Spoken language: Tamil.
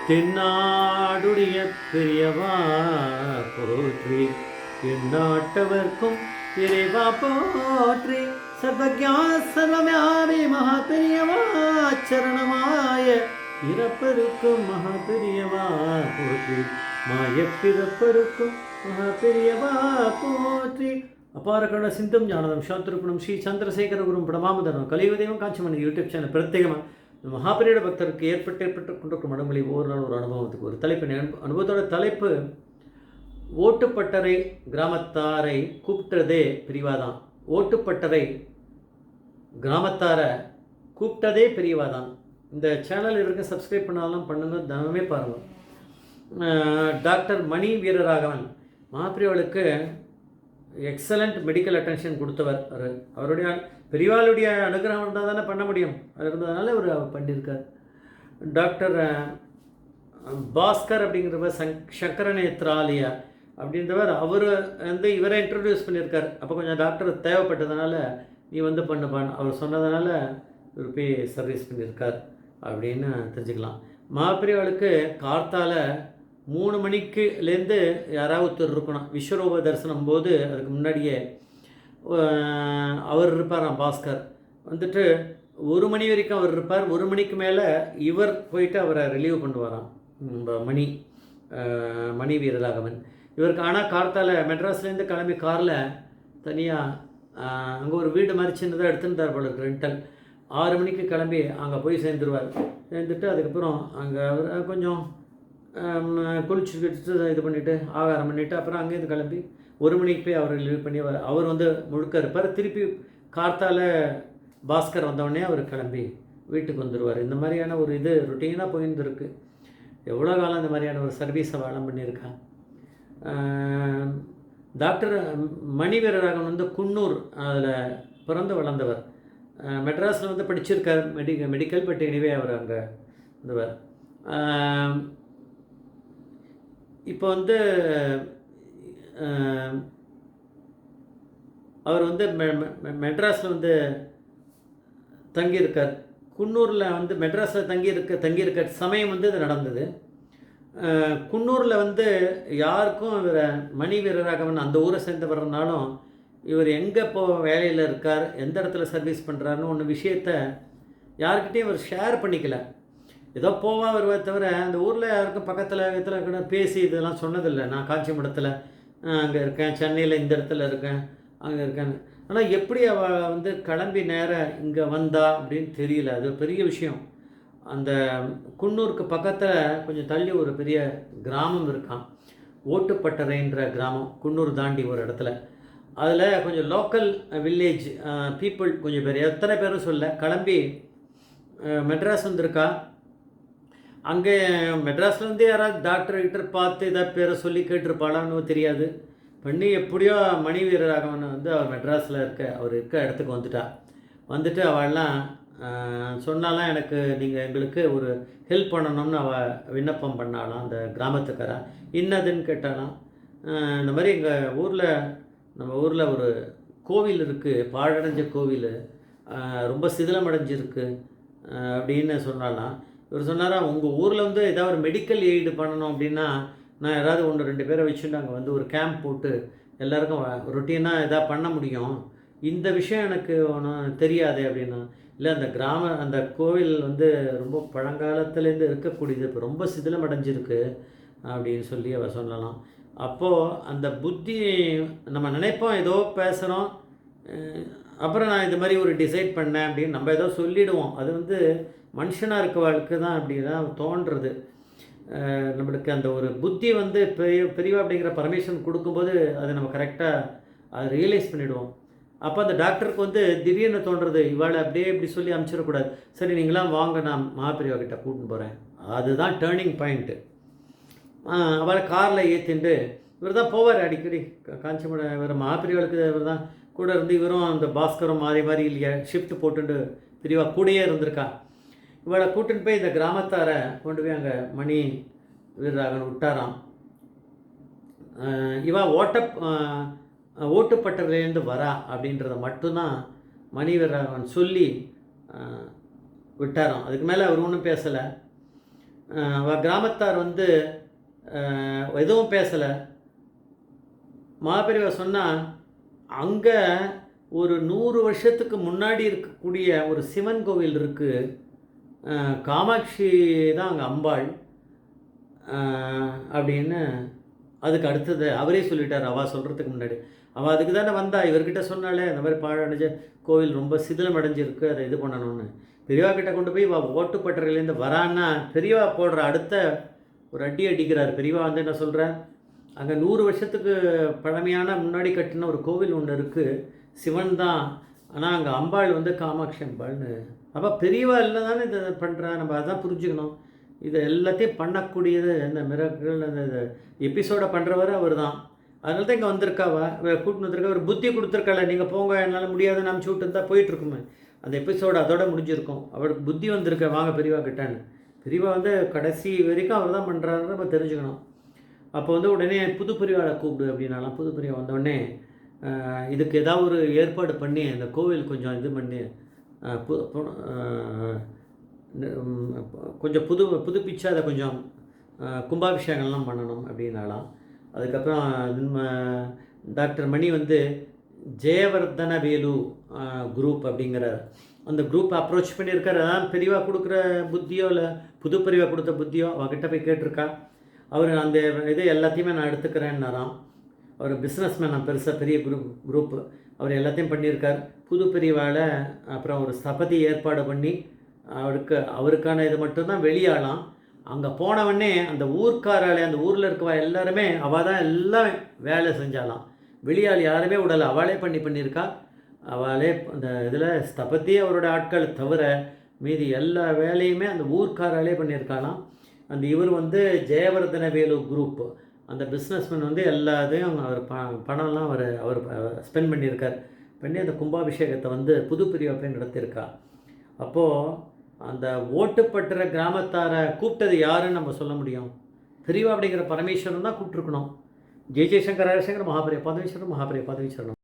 தென்னாடுடைய பெரியவா போற்றி, எந்நாட்டவர்க்கும் இறைவா போற்றி. சர்வஜா சர்வமியாமி மகா பெரியவா சரணமாய இறப்பருக்கும் மகா பெரியவா போற்றி, மாயப்பிறப்பருக்கும் மகா பெரியவா போற்றி. அபாரகண சிந்தம் ஞானதம் சாத்திருப்பணம் ஸ்ரீ சந்திரசேகர குரும் பிரணமாமதனம் கலியுகதேவம் காட்சிமணி யூடியூப் சேனல் பிரத்யேகமாக மகாபெரிய பக்தருக்கு ஏற்பட்டு கொண்டிருக்கும் மடமொழி ஒவ்வொரு நாள் ஒரு அனுபவத்துக்கு ஒரு தலைப்பு. அனுபவத்தோட தலைப்பு ஓட்டுப்பட்டறை கிராமத்தாரை கூப்பிட்டதே பிரிவாதான். ஓட்டுப்பட்டறை கிராமத்தாரை கூப்பிட்டதே பிரிவாதான். இந்த சேனல் இருக்க சப்ஸ்கிரைப் பண்ணாலும் பண்ணுங்க, தினமே பாருங்கள். டாக்டர் மணி வீரராகவன் மகாபிரிவாளுக்கு எக்ஸலண்ட் மெடிக்கல் அட்டென்ஷன் கொடுத்தவர். அவருடைய பெரியவாளுடைய அனுகிரகம் இருந்தால் தானே பண்ண முடியும். அது இருந்ததுனால அவர் பண்ணியிருக்கார். டாக்டர் பாஸ்கர் அப்படிங்கிறவர் சங்கரநேத்ராலயா அப்படின்றவர் அவர் வந்து இவரை இன்ட்ரடியூஸ் பண்ணியிருக்கார். அப்போ கொஞ்சம் டாக்டர் தேவைப்பட்டதுனால நீ வந்து பண்ணுப்பான் அவர் சொன்னதுனால இவர் போய் சர்வீஸ் பண்ணியிருக்கார் அப்படின்னு தெரிஞ்சுக்கலாம். மகாபிரிவாளுக்கு கார்த்தால 3 மணிக்குலேருந்து யாராவது ஒருத்தர் இருக்கணும். விஸ்வரூப தரிசனம் போது அதுக்கு முன்னாடியே அவர் இருப்பாராம். பாஸ்கர் வந்துட்டு 1 மணி வரைக்கும் அவர் இருப்பார். 1 மணிக்கு மேலே இவர் போயிட்டு அவரை ரிலீவ் பண்ணுவாராம். மணி வீரராகவன் இவருக்கு. ஆனால் கார்த்தால மெட்ராஸ்லேருந்து கிளம்பி காரில் தனியாக அங்கே ஒரு வீடு மாதிரி சின்னதாக எடுத்துருந்தார் போல இருக்கு, ரெண்டல். 6 மணிக்கு கிளம்பி அங்கே போய் சேர்ந்துருவார். சேர்ந்துட்டு அதுக்கப்புறம் அங்கே அவர் கொஞ்சம் குளிச்சுட்டு இது பண்ணிவிட்டு ஆகாரம் பண்ணிவிட்டு அப்புறம் அங்கேருந்து கிளம்பி 1 மணிக்கு போய் அவர் ரிலீவ் பண்ணி அவர் வந்து முழுக்க இருப்பார். திருப்பி கார்த்தால பாஸ்கர் வந்தவுடனே அவர் கிளம்பி வீட்டுக்கு வந்துடுவார். இந்த மாதிரியான ஒரு இது ருட்டீனாக போயிருந்துருக்கு. எவ்வளோ காலம் இந்த மாதிரியான ஒரு சர்வீஸை வாழம் பண்ணியிருக்கா. டாக்டர் மணி வீரராகவன் வந்து குன்னூர் அதில் பிறந்து வளர்ந்தவர். மெட்ராஸில் வந்து படிச்சிருக்கார் மெடிக்கல். பட் எனிவே அவர் அங்கே இருந்தவர். இப்போ வந்து அவர் வந்து மெட்ராஸில் வந்து தங்கியிருக்கார். குன்னூரில் வந்து மெட்ராஸில் தங்கியிருக்க சமயம் வந்து இது நடந்தது. குன்னூரில் வந்து யாருக்கும் இவர் மணி வீரராகவன் அந்த ஊரை சேர்ந்தவர்னாலும் இவர் எங்கே இப்போ வேலையில் இருக்கார், எந்த இடத்துல சர்வீஸ் பண்ணுறாருன்னு ஒன்று விஷயத்த யார்கிட்டையும் அவர் ஷேர் பண்ணிக்கல. ஏதோ போவா வருவதை தவிர அந்த ஊரில் யாருக்கும் பக்கத்தில் கூட பேசி இதெல்லாம் சொன்னதில்லை. நான் காஞ்சிபுரத்தில் அங்கே இருக்கேன், சென்னையில் இந்த இடத்துல இருக்கேன், அங்கே இருக்கேன். ஆனால் எப்படி அவள் வந்து கிளம்பி நேராக இங்கே வந்தா அப்படின்னு தெரியல. அது பெரிய விஷயம். அந்த குன்னூருக்கு பக்கத்தில் கொஞ்சம் தள்ளி ஒரு பெரிய கிராமம் இருக்கான், ஓட்டுப்பட்டறைன்ற கிராமம். குன்னூர் தாண்டி ஒரு இடத்துல அதில் கொஞ்சம் லோக்கல் வில்லேஜ் பீப்புள் கொஞ்சம் பேர், எத்தனை பேரும் சொல்ல கிளம்பி மெட்ராஸ் வந்திருக்கா. அங்கே மெட்ராஸ்லேருந்து யாராவது டாக்டர் பார்த்து ஏதாவது பேரை சொல்லி கேட்டிருப்பாளான்னு தெரியாது. பண்ணி எப்படியோ மணி வீரராகவன் வந்து அவர் மெட்ராஸில் அவர் இருக்க இடத்துக்கு வந்துட்டு அவள்லாம் சொன்னாலாம் எனக்கு நீங்கள் எங்களுக்கு ஒரு ஹெல்ப் பண்ணணும்னு அவள் விண்ணப்பம் பண்ணாலாம். அந்த கிராமத்துக்காரா என்னதுன்னு கேட்டாலாம். இந்த மாதிரி நம்ம ஊரில் ஒரு கோவில் இருக்குது, பாழடைஞ்ச கோவில், ரொம்ப சிதிலமடைஞ்சிருக்கு அப்படின்னு சொன்னாலாம். இவர் சொன்னாரா, உங்கள் ஊரில் வந்து ஏதாவது ஒரு மெடிக்கல் எய்டு பண்ணணும் அப்படின்னா நான் யாராவது 1-2 பேரை வச்சுட்டு அங்கே வந்து ஒரு கேம்ப் போட்டு எல்லாருக்கும் ரொட்டீனாக எதாவது பண்ண முடியும். இந்த விஷயம் எனக்கு ஒன்றும் தெரியாது அப்படின்னா. இல்லை, அந்த கோவில் வந்து ரொம்ப பழங்காலத்துலேருந்து இருக்கக்கூடியது, இப்போ ரொம்ப சிதிலம் அடைஞ்சிருக்கு அப்படின்னு சொல்லி அவர் சொல்லலாம். அப்போது அந்த புத்தி நம்ம நினைப்போம், ஏதோ பேசுகிறோம், அப்புறம் நான் இது மாதிரி ஒரு டிசைட் பண்ணேன் அப்படின்னு நம்ம ஏதோ சொல்லிவிடுவோம். அது வந்து மனுஷனாக இருக்கவாளுக்கு தான் அப்படி தான் தோன்றுறது. நம்மளுக்கு அந்த ஒரு புத்தி வந்து பெரியவா அப்படிங்கிற பர்மிஷன் கொடுக்கும்போது அது நம்ம கரெக்டாக அதை ரியலைஸ் பண்ணிவிடுவோம். அப்போ அந்த டாக்டருக்கு வந்து திடீர்னு தோன்றுறது, இவாளை அப்படியே இப்படி சொல்லி அனுப்பிச்சிடக்கூடாது, சரி நீங்களாம் வாங்க நான் மகாபிரிவா கிட்ட கூட்டின்னு போகிறேன். அதுதான் டேர்னிங் பாயிண்ட்டு. அவளை காரில் ஏற்றிண்டு இவர் தான் போவார் அடிக்கடி காஞ்சிபுரம். இவர் மகாபிரிவாளுக்கு இவர் தான் கூட இருந்து, இவரும் அந்த பாஸ்கரும் மாறி இல்லையா ஷிஃப்ட் போட்டுட்டு பிரிவா கூடயே இருந்திருக்கா. இவளை கூட்டின்னு போய் இந்த கிராமத்தாரை கொண்டு போய் அங்கே மணி வீரராகவன் விட்டாராம். இவா ஓட்டுப்பட்டறையிலேருந்து வரா அப்படின்றத மட்டும்தான் மணி வீரராகவன் சொல்லி விட்டாராம். அதுக்கு மேலே அவர் ஒன்றும் பேசலை. கிராமத்தார் வந்து எதுவும் பேசலை. மகாபெரிவா சொன்னால் அங்கே ஒரு 100 வருஷத்துக்கு முன்னாடி இருக்கக்கூடிய ஒரு சிவன் கோவில் இருக்குது. காமாட்சி தான் அங்கே அம்பாள் அப்படின்னு. அதுக்கு அடுத்தது அவரே சொல்லிட்டார், அவள் சொல்கிறதுக்கு முன்னாடி. அவள் அதுக்கு தானே வந்தா, இவர்கிட்ட சொன்னாலே இந்த மாதிரி பாழடைஞ்ச கோவில் ரொம்ப சிதிலம் அடைஞ்சிருக்கு, அதை இது பண்ணணும்னு. பெரியவா கிட்ட கொண்டு போய் ஓட்டுப்பட்டறையிலேருந்து வரான்னா பெரியவா போடுற அடுத்த ஒரு அடி அடிக்கிறார். பெரியவா வந்து என்ன சொல்கிறார், அங்கே 100 வருஷத்துக்கு பழமையான முன்னாடி கட்டின ஒரு கோவில் ஒன்று இருக்குது, சிவன் தான், ஆனால் அங்கே அம்பாள் வந்து காமாட்சி அம்பாள்னு. அப்போ பெரியவா இல்லை தானே இதை பண்ணுறா, நம்ம அதான் புரிஞ்சுக்கணும். இதை எல்லாத்தையும் பண்ணக்கூடியது இந்த மிராக்கிள், அந்த எபிசோடை பண்ணுறவர் அவர் தான். அதனால தான் இங்கே வந்திருக்காவா, கூட்டின்னு வந்திருக்கா, ஒரு புத்தி கொடுத்துருக்காள, நீங்கள் போங்க என்னால் முடியாதுன்னு அனுப்பிச்சி விட்டு இருந்தால் போயிட்டுருக்குமே. அந்த எபிசோடு அதோட முடிஞ்சிருக்கும். அவருக்கு புத்தி வந்திருக்க, வாங்க பெரியவா கிட்டான்னு. பெரியவா வந்து கடைசி வரைக்கும் அவர் தான் பண்ணுறாருன்னு நம்ம தெரிஞ்சுக்கணும். அப்போ வந்து உடனே புது பெரியவாளை கூப்பிடு அப்படின்னாலாம். புது பெரியவா வந்தோடனே இதுக்கு ஏதாவது ஒரு ஏற்பாடு பண்ணி அந்த கோவில் கொஞ்சம் இது பண்ணி கொஞ்சம் புதுப்பிச்சு அதை கொஞ்சம் கும்பாபிஷேகம்லாம் பண்ணணும் அப்படின்னாலாம். அதுக்கப்புறம் டாக்டர் மணி வந்து ஜெயவர்தன வேலு குரூப் அப்படிங்கிற அந்த குரூப்பை அப்ரோச் பண்ணியிருக்காரு. அதான் பெரியவா கொடுக்குற புத்தியோ இல்லை புது பெரியவா கொடுத்த புத்தியோ அவகிட்ட போய் கேட்டிருக்கா. அவர் அந்த இது எல்லாத்தையுமே நான் எடுத்துக்கிறேன்னாராம். அவர் பிஸ்னஸ் மேன், பெருசாக பெரிய குரூப்பு, அவர் எல்லாத்தையும் பண்ணியிருக்கார். புது பெரியவாளை அப்புறம் ஒரு ஸ்தபதி ஏற்பாடு பண்ணி அவருக்கான இது மட்டும்தான் வெளியாகலாம். அங்கே போனவொடனே அந்த ஊர்க்காராலே, அந்த ஊரில் இருக்கவா எல்லாருமே அவள் தான் எல்லாம் வேலை செஞ்சாலாம். வெளியாள் யாருமே விடலை, அவளே பண்ணியிருக்கா. அவளே அந்த இதில் ஸ்தபதி அவரோட ஆட்கள் தவிர மீதி எல்லா வேலையுமே அந்த ஊர்க்காராலே பண்ணியிருக்காளாம். அந்த இவர் வந்து ஜெயவர்தன வேலு குரூப், அந்த பிஸ்னஸ்மேன் வந்து எல்லாத்தையும் அவர் பணம்லாம் அவர் ஸ்பெண்ட் பண்ணியிருக்கார். பண்ணி அந்த கும்பாபிஷேகத்தை வந்து புது பெரியவா போய் நடத்தியிருக்கா. அப்போது அந்த ஓட்டுப்பட்டுற கிராமத்தாரை கூப்பிட்டது யாருன்னு நம்ம சொல்ல முடியும்? பெரியவா அப்படிங்கிற பரமேஸ்வரன் தான் கூப்பிட்டுருக்கணும். ஜெய் ஜெய்சங்கர் ஹரிசங்கர் மகாபெரிய பாதவீஸ்வரன் மகாபெரிய பாதவீஸ்வரன்.